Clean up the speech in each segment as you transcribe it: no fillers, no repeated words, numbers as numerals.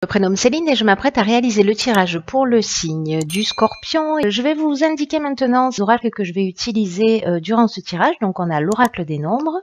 Je me prénomme Céline et je m'apprête à réaliser le tirage pour le signe du Scorpion. Je vais vous indiquer maintenant les oracles que je vais utiliser durant ce tirage. Donc on a l'oracle des nombres,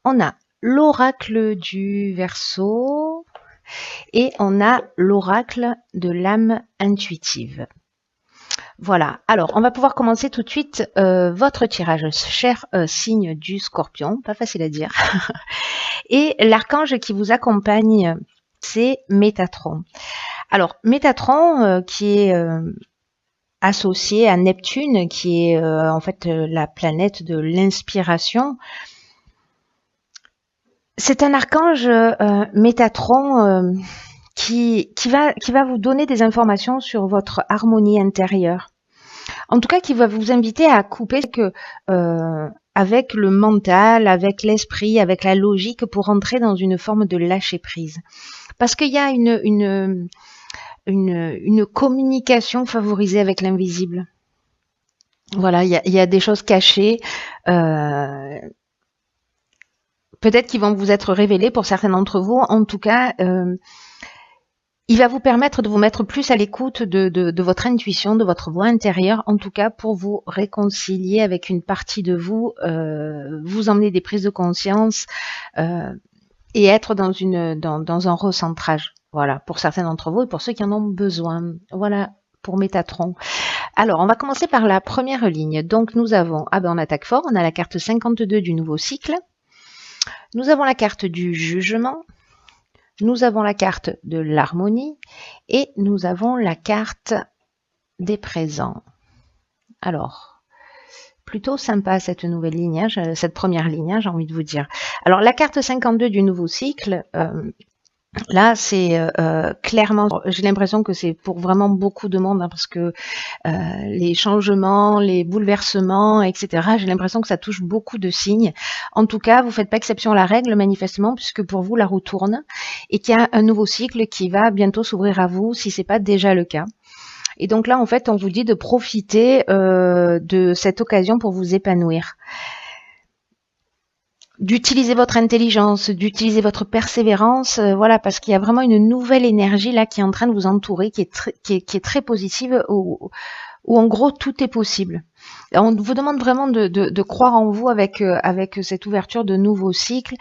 on a l'oracle du Verseau et on a l'oracle de l'âme intuitive. Voilà, alors on va pouvoir commencer tout de suite votre tirage, cher signe du Scorpion, pas facile à dire. Et l'archange qui vous accompagne, c'est Métatron. Alors, Métatron, qui est associé à Neptune, qui est en fait la planète de l'inspiration. C'est un archange Métatron qui va vous donner des informations sur votre harmonie intérieure. En tout cas, qui va vous inviter à couper avec le mental, avec l'esprit, avec la logique pour entrer dans une forme de lâcher prise. Parce qu'il y a une communication favorisée avec l'invisible. Voilà, il y a des choses cachées, peut-être qui vont vous être révélées pour certains d'entre vous. En tout cas, il va vous permettre de vous mettre plus à l'écoute de votre intuition, de votre voix intérieure, en tout cas pour vous réconcilier avec une partie de vous, vous emmener des prises de conscience et être dans un recentrage. Voilà, pour certains d'entre vous et pour ceux qui en ont besoin. Voilà pour Métatron. Alors, on va commencer par la première ligne. Donc, nous avons, on attaque fort, on a la carte 52 du nouveau cycle. Nous avons la carte du jugement. Nous avons la carte de l'harmonie et nous avons la carte des présents. Alors, plutôt sympa cette nouvelle ligne, hein, cette première ligne, hein, j'ai envie de vous dire. Alors, la carte 52 du nouveau cycle, là, c'est clairement, j'ai l'impression que c'est pour vraiment beaucoup de monde, hein, parce que les changements, les bouleversements, etc., j'ai l'impression que ça touche beaucoup de signes. En tout cas, vous ne faites pas exception à la règle, manifestement, puisque pour vous, la roue tourne et qu'il y a un nouveau cycle qui va bientôt s'ouvrir à vous, si ce n'est pas déjà le cas. Et donc là, en fait, on vous dit de profiter de cette occasion pour vous épanouir. D'utiliser votre intelligence, d'utiliser votre persévérance, voilà, parce qu'il y a vraiment une nouvelle énergie là qui est en train de vous entourer, qui est très positive, où en gros tout est possible. On vous demande vraiment de croire en vous avec cette ouverture de nouveaux cycles,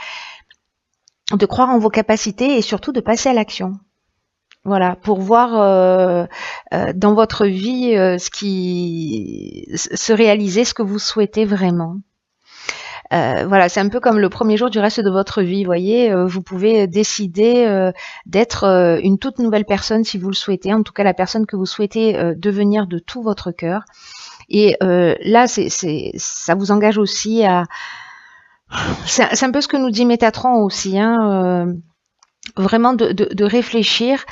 de croire en vos capacités et surtout de passer à l'action. Voilà, pour voir dans votre vie se réaliser ce que vous souhaitez vraiment. Voilà, c'est un peu comme le premier jour du reste de votre vie, vous voyez, vous pouvez décider d'être une toute nouvelle personne si vous le souhaitez, en tout cas la personne que vous souhaitez devenir de tout votre cœur. Et là, ça vous engage aussi à... C'est un peu ce que nous dit Métatron aussi, hein, vraiment de réfléchir,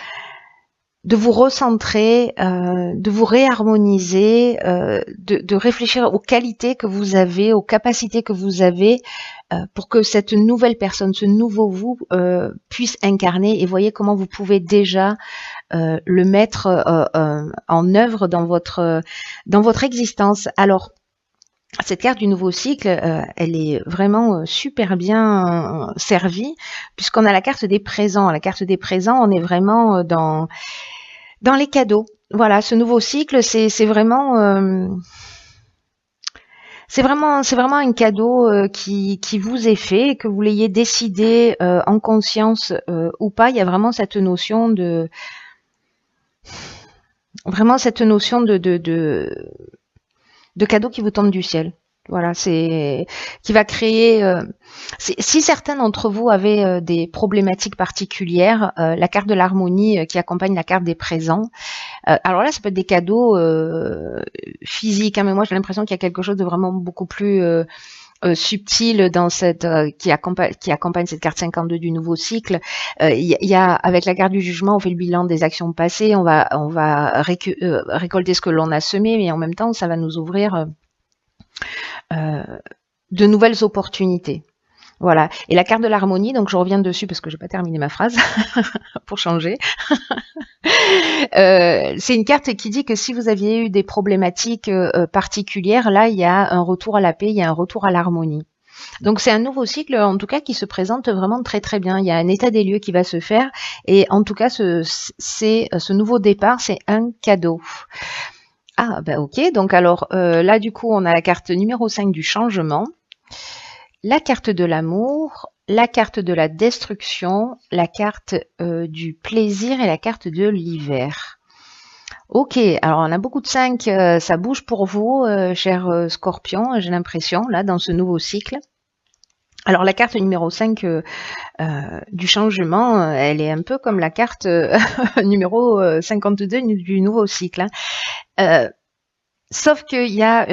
de vous recentrer, de vous réharmoniser, de réfléchir aux qualités que vous avez, aux capacités que vous avez, pour que cette nouvelle personne, ce nouveau vous, puisse incarner. Et voyez comment vous pouvez déjà le mettre en œuvre dans votre existence. Alors, cette carte du nouveau cycle, elle est vraiment super bien servie, puisqu'on a la carte des présents. La carte des présents, on est vraiment dans les cadeaux. Voilà, ce nouveau cycle, c'est vraiment un cadeau qui vous est fait, que vous l'ayez décidé en conscience ou pas. Il y a vraiment cette notion de cadeau qui vous tombe du ciel. Voilà, qui va créer... si certains d'entre vous avaient des problématiques particulières, la carte de l'harmonie qui accompagne la carte des présents, alors là, ça peut être des cadeaux physiques, hein, mais moi j'ai l'impression qu'il y a quelque chose de vraiment beaucoup plus subtil dans qui accompagne cette carte 52 du nouveau cycle. Il y a, avec la carte du jugement, on fait le bilan des actions passées, on va récolter ce que l'on a semé, mais en même temps, ça va nous ouvrir de nouvelles opportunités. Voilà. Et la carte de l'harmonie, donc je reviens dessus parce que je n'ai pas terminé ma phrase, pour changer. C'est une carte qui dit que si vous aviez eu des problématiques particulières, là, il y a un retour à la paix, il y a un retour à l'harmonie. Donc c'est un nouveau cycle, en tout cas, qui se présente vraiment très très bien. Il y a un état des lieux qui va se faire, et en tout cas, ce nouveau départ, c'est un cadeau. Ah, ben ok, donc alors là, du coup, on a la carte numéro 5 du changement, la carte de l'amour, la carte de la destruction, la carte du plaisir et la carte de l'hiver. Ok, alors on a beaucoup de 5, ça bouge pour vous, cher Scorpion, j'ai l'impression, là, dans ce nouveau cycle. Alors la carte numéro 5 du changement, elle est un peu comme la carte numéro 52 du nouveau cycle, hein. Sauf qu'il y a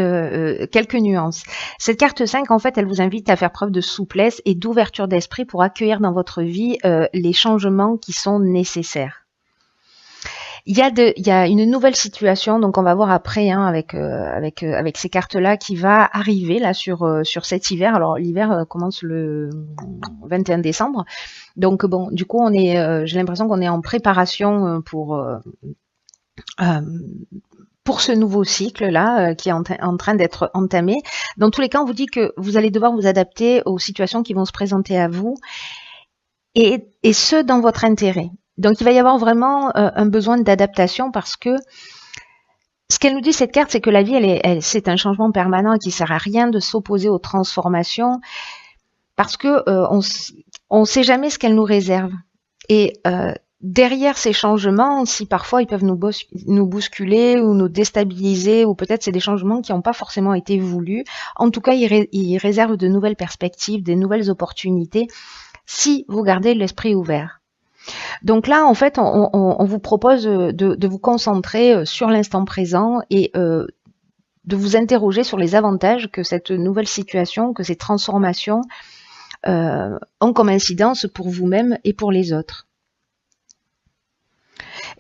quelques nuances. Cette carte 5, en fait, elle vous invite à faire preuve de souplesse et d'ouverture d'esprit pour accueillir dans votre vie les changements qui sont nécessaires. Il y a une nouvelle situation, donc on va voir après, hein, avec ces cartes-là, qui va arriver là sur cet hiver. Alors l'hiver commence le 21 décembre, donc bon, du coup j'ai l'impression qu'on est en préparation pour ce nouveau cycle-là qui est en train d'être entamé. Dans tous les cas, on vous dit que vous allez devoir vous adapter aux situations qui vont se présenter à vous, et ce, dans votre intérêt. Donc, il va y avoir vraiment un besoin d'adaptation, parce que ce qu'elle nous dit, cette carte, c'est que la vie, c'est un changement permanent qui ne sert à rien de s'opposer aux transformations, parce que on ne sait jamais ce qu'elle nous réserve. Et derrière ces changements, si parfois ils peuvent nous bousculer ou nous déstabiliser, ou peut-être c'est des changements qui n'ont pas forcément été voulus, en tout cas, ils réservent de nouvelles perspectives, des nouvelles opportunités, si vous gardez l'esprit ouvert. Donc là, en fait, on vous propose de vous concentrer sur l'instant présent et de vous interroger sur les avantages que cette nouvelle situation, que ces transformations ont comme incidence pour vous-même et pour les autres.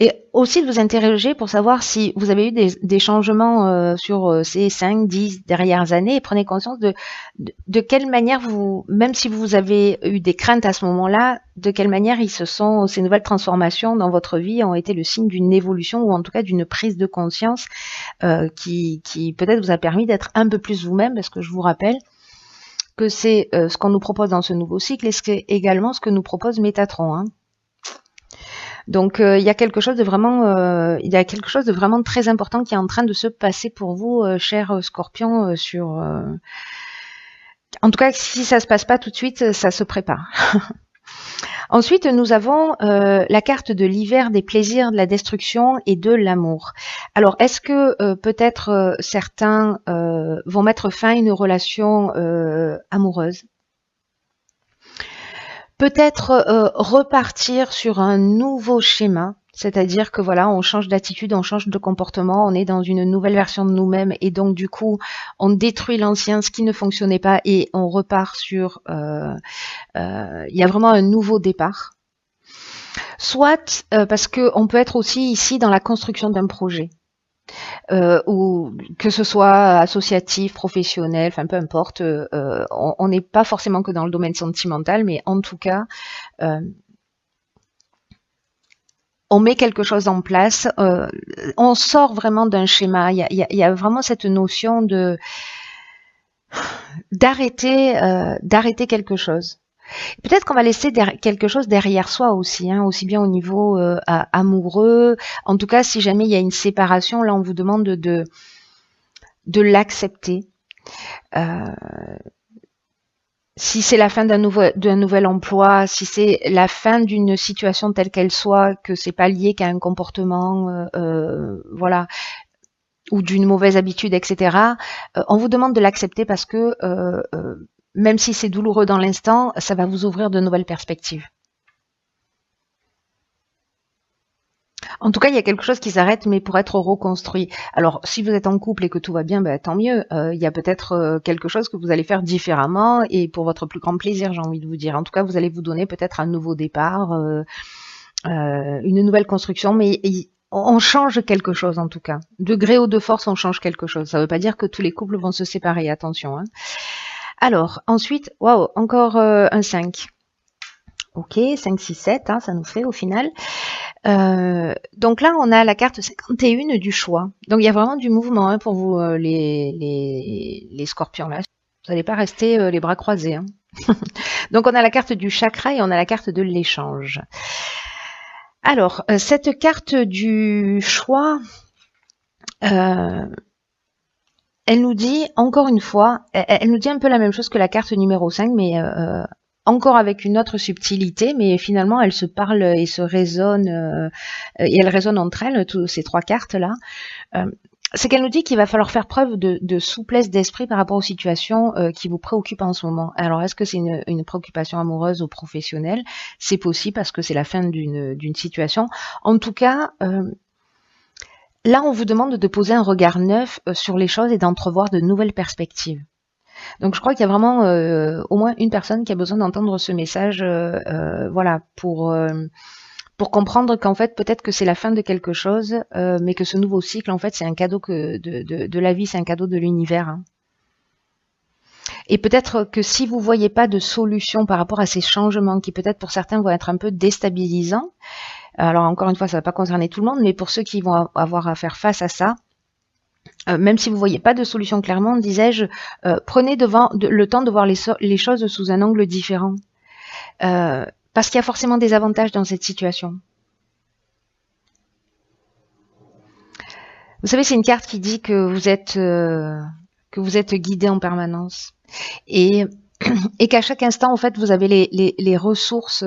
Et aussi de vous interroger pour savoir si vous avez eu des changements sur ces 5, 10 dernières années, et prenez conscience de quelle manière même si vous avez eu des craintes à ce moment-là, de quelle manière ces nouvelles transformations dans votre vie ont été le signe d'une évolution, ou en tout cas d'une prise de conscience qui peut-être vous a permis d'être un peu plus vous-même, parce que je vous rappelle que c'est ce qu'on nous propose dans ce nouveau cycle, et c'est également ce que nous propose Métatron, hein. Donc il y a quelque chose de vraiment très important qui est en train de se passer pour vous, cher Scorpion, en tout cas, si ça se passe pas tout de suite, ça se prépare. Ensuite, nous avons la carte de l'hiver, des plaisirs, de la destruction et de l'amour. Alors, est-ce que peut-être certains vont mettre fin à une relation amoureuse? Peut-être repartir sur un nouveau schéma, c'est-à-dire que voilà, on change d'attitude, on change de comportement, on est dans une nouvelle version de nous-mêmes, et donc du coup, on détruit l'ancien, ce qui ne fonctionnait pas, et on repart sur... il y a vraiment un nouveau départ. Soit parce qu'on peut être aussi ici dans la construction d'un projet. Ou que ce soit associatif, professionnel, enfin peu importe, on n'est pas forcément que dans le domaine sentimental, mais en tout cas, on met quelque chose en place, on sort vraiment d'un schéma. Il y a vraiment cette notion d'arrêter quelque chose. Peut-être qu'on va laisser quelque chose derrière soi aussi, hein, aussi bien au niveau amoureux. En tout cas, si jamais il y a une séparation, là, on vous demande de l'accepter. Si c'est la fin d'un nouvel emploi, si c'est la fin d'une situation telle qu'elle soit, que c'est pas lié qu'à un comportement, voilà, ou d'une mauvaise habitude, etc. On vous demande de l'accepter, parce que même si c'est douloureux dans l'instant, ça va vous ouvrir de nouvelles perspectives. En tout cas, il y a quelque chose qui s'arrête, mais pour être reconstruit. Alors, si vous êtes en couple et que tout va bien, ben, tant mieux. Il y a peut-être quelque chose que vous allez faire différemment, et pour votre plus grand plaisir, j'ai envie de vous dire. En tout cas, vous allez vous donner peut-être un nouveau départ, une nouvelle construction, mais on change quelque chose en tout cas. De gré ou de force, on change quelque chose. Ça ne veut pas dire que tous les couples vont se séparer, attention, hein. Alors, ensuite, waouh, encore un 5. Ok, 5, 6, 7, hein, ça nous fait au final. Donc là, on a la carte 51 du choix. Donc il y a vraiment du mouvement, hein, pour vous, les scorpions là. Vous n'allez pas rester les bras croisés, hein. Donc on a la carte du chakra et on a la carte de l'échange. Alors, cette carte du choix, elle nous dit, encore une fois, elle nous dit un peu la même chose que la carte numéro 5, mais encore avec une autre subtilité, mais finalement, elles se parlent et se résonnent, et elles résonnent entre elles, toutes ces trois cartes-là. C'est qu'elle nous dit qu'il va falloir faire preuve de souplesse d'esprit par rapport aux situations qui vous préoccupent en ce moment. Alors, est-ce que c'est une préoccupation amoureuse ou professionnelle? C'est possible parce que c'est la fin d'une situation. En tout cas, là, on vous demande de poser un regard neuf sur les choses et d'entrevoir de nouvelles perspectives. Donc, je crois qu'il y a vraiment au moins une personne qui a besoin d'entendre ce message, voilà, pour comprendre qu'en fait, peut-être que c'est la fin de quelque chose, mais que ce nouveau cycle, en fait, c'est un cadeau de la vie, c'est un cadeau de l'univers, hein. Et peut-être que si vous voyez pas de solution par rapport à ces changements qui peut-être pour certains vont être un peu déstabilisants, alors encore une fois, ça va pas concerner tout le monde, mais pour ceux qui vont avoir à faire face à ça, même si vous voyez pas de solution clairement, disais-je, prenez le temps de voir les choses sous un angle différent. Parce qu'il y a forcément des avantages dans cette situation. Vous savez, c'est une carte qui dit que vous êtes guidé en permanence et qu'à chaque instant, en fait, vous avez les ressources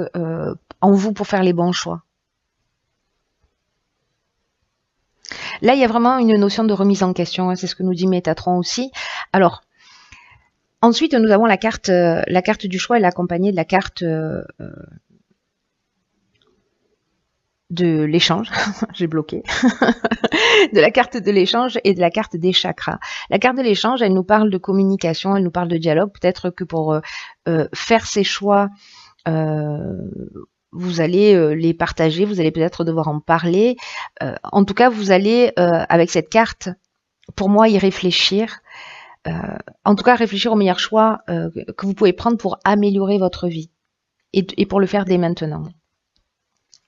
en vous pour faire les bons choix. Là, il y a vraiment une notion de remise en question, hein, c'est ce que nous dit Métatron aussi. Alors, ensuite, nous avons la carte du choix, elle est accompagnée de la carte de l'échange, j'ai bloqué, de la carte de l'échange et de la carte des chakras. La carte de l'échange, elle nous parle de communication, elle nous parle de dialogue. Peut-être que pour faire ces choix, vous allez les partager, vous allez peut-être devoir en parler. En tout cas, vous allez, avec cette carte, pour moi, y réfléchir. En tout cas, réfléchir aux meilleurs choix que vous pouvez prendre pour améliorer votre vie et pour le faire dès maintenant.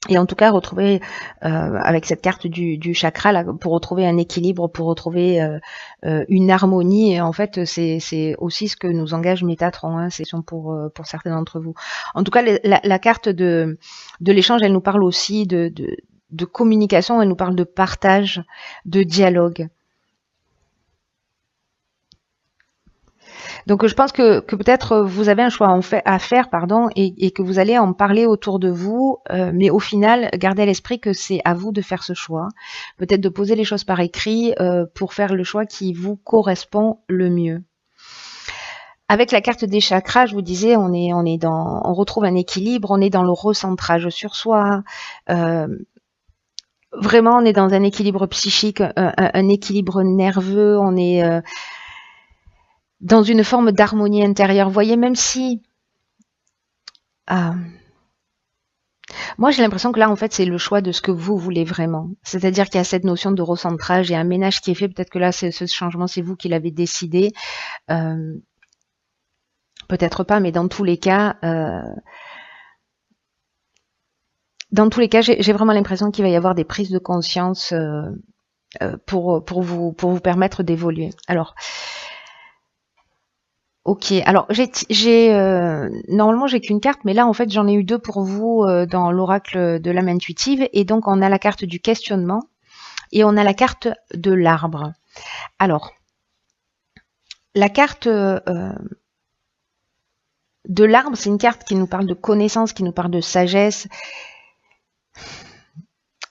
Et en tout cas, retrouver avec cette carte du chakra, là, pour retrouver un équilibre, pour retrouver une harmonie. Et en fait, c'est aussi ce que nous engage Métatron, hein, c'est pour certains d'entre vous. En tout cas, la carte de l'échange, elle nous parle aussi de communication, elle nous parle de partage, de dialogue. Donc je pense que peut-être vous avez un choix à faire, et que vous allez en parler autour de vous, mais au final, gardez à l'esprit que c'est à vous de faire ce choix. Peut-être de poser les choses par écrit pour faire le choix qui vous correspond le mieux. Avec la carte des chakras, je vous disais, on retrouve un équilibre, on est dans le recentrage sur soi. Vraiment, on est dans un équilibre psychique, un équilibre nerveux, on est dans une forme d'harmonie intérieure. Vous voyez, même si... moi, j'ai l'impression que là, en fait, c'est le choix de ce que vous voulez vraiment. C'est-à-dire qu'il y a cette notion de recentrage et un ménage qui est fait. Peut-être que là, ce changement, c'est vous qui l'avez décidé. Peut-être pas, mais dans tous les cas... j'ai vraiment l'impression qu'il va y avoir des prises de conscience pour vous permettre d'évoluer. Alors... Ok, alors normalement j'ai qu'une carte, mais là en fait j'en ai eu deux pour vous dans l'oracle de l'âme intuitive, et donc on a la carte du questionnement et on a la carte de l'arbre. Alors, la carte de l'arbre, c'est une carte qui nous parle de connaissance, qui nous parle de sagesse.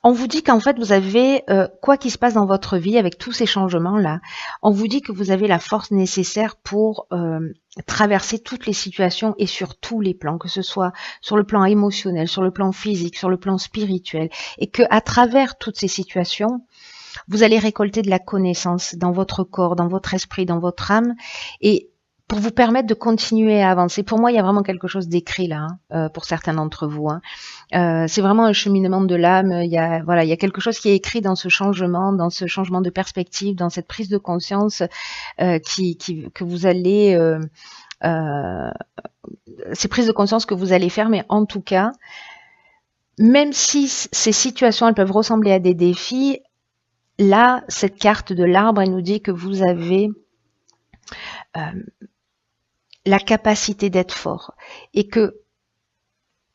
On vous dit qu'en fait, vous avez, quoi qu'il se passe dans votre vie, avec tous ces changements-là, on vous dit que vous avez la force nécessaire pour traverser toutes les situations et sur tous les plans, que ce soit sur le plan émotionnel, sur le plan physique, sur le plan spirituel, et que à travers toutes ces situations, vous allez récolter de la connaissance dans votre corps, dans votre esprit, dans votre âme, et pour vous permettre de continuer à avancer. Pour moi, il y a vraiment quelque chose d'écrit là, hein, pour certains d'entre vous, hein. C'est vraiment un cheminement de l'âme. Il y a quelque chose qui est écrit dans ce changement de perspective, dans cette prise de conscience que vous allez, ces prises de conscience que vous allez faire. Mais en tout cas, même si ces situations elles peuvent ressembler à des défis, là, cette carte de l'arbre, elle nous dit que vous avez la capacité d'être fort et que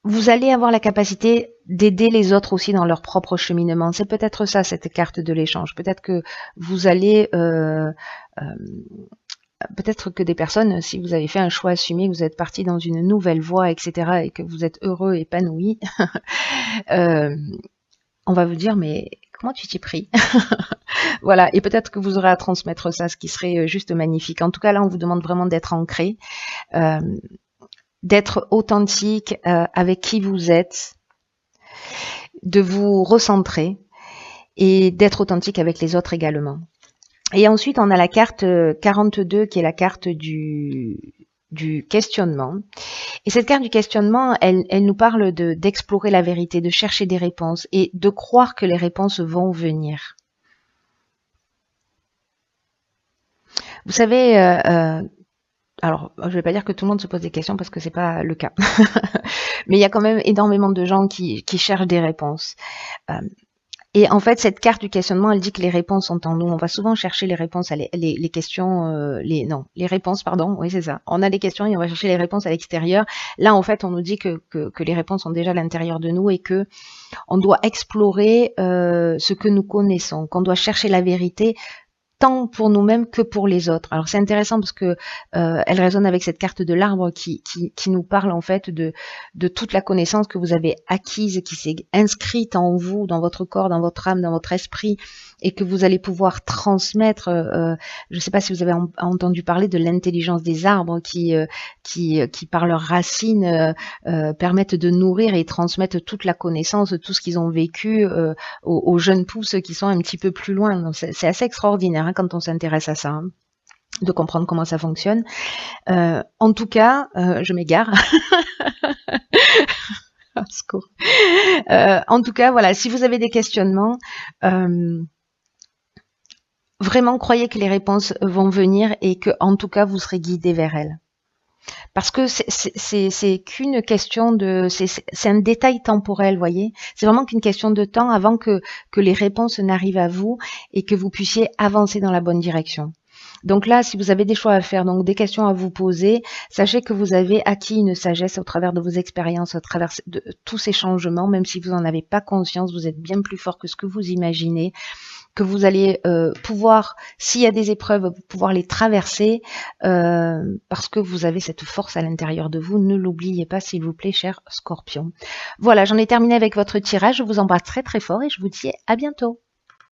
vous allez avoir la capacité d'aider les autres aussi dans leur propre cheminement. C'est peut-être ça, cette carte de l'échange. Peut-être que vous allez... peut-être que des personnes, si vous avez fait un choix assumé, que vous êtes parti dans une nouvelle voie, etc., et que vous êtes heureux, épanoui, on va vous dire, mais comment tu t'y pris? Voilà, et peut-être que vous aurez à transmettre ça, ce qui serait juste magnifique. En tout cas, là, on vous demande vraiment d'être ancré, d'être authentique avec qui vous êtes, de vous recentrer et d'être authentique avec les autres également. Et ensuite, on a la carte 42 qui est la carte du questionnement. Et cette carte du questionnement, elle nous parle d'explorer la vérité, de chercher des réponses et de croire que les réponses vont venir. Vous savez, alors je ne vais pas dire que tout le monde se pose des questions parce que c'est pas le cas, mais il y a quand même énormément de gens qui cherchent des réponses. Et en fait, cette carte du questionnement, elle dit que les réponses sont en nous. On va souvent chercher les réponses, les questions, les réponses, pardon. Oui, c'est ça. On a des questions et on va chercher les réponses à l'extérieur. Là, en fait, on nous dit que les réponses sont déjà à l'intérieur de nous et que on doit explorer ce que nous connaissons, qu'on doit chercher la vérité tant pour nous-mêmes que pour les autres. Alors c'est intéressant parce que elle résonne avec cette carte de l'arbre qui nous parle en fait de toute la connaissance que vous avez acquise, qui s'est inscrite en vous, dans votre corps, dans votre âme, dans votre esprit, et que vous allez pouvoir transmettre. Je ne sais pas si vous avez entendu parler de l'intelligence des arbres qui par leurs racines permettent de nourrir et transmettre toute la connaissance, tout ce qu'ils ont vécu aux jeunes pousses qui sont un petit peu plus loin. C'est assez extraordinaire quand on s'intéresse à ça, de comprendre comment ça fonctionne. En tout cas, je m'égare. En tout cas, voilà, si vous avez des questionnements, vraiment croyez que les réponses vont venir et que, en tout cas, vous serez guidé vers elles. Parce que c'est qu'une question de... C'est un détail temporel, voyez. C'est vraiment qu'une question de temps avant que les réponses n'arrivent à vous et que vous puissiez avancer dans la bonne direction. Donc là, si vous avez des choix à faire, donc des questions à vous poser, sachez que vous avez acquis une sagesse au travers de vos expériences, au travers de tous ces changements, même si vous n'en avez pas conscience, vous êtes bien plus fort que ce que vous imaginez, que vous allez pouvoir, s'il y a des épreuves, pouvoir les traverser parce que vous avez cette force à l'intérieur de vous. Ne l'oubliez pas, s'il vous plaît, cher Scorpion. Voilà, j'en ai terminé avec votre tirage. Je vous embrasse très très fort et je vous dis à bientôt.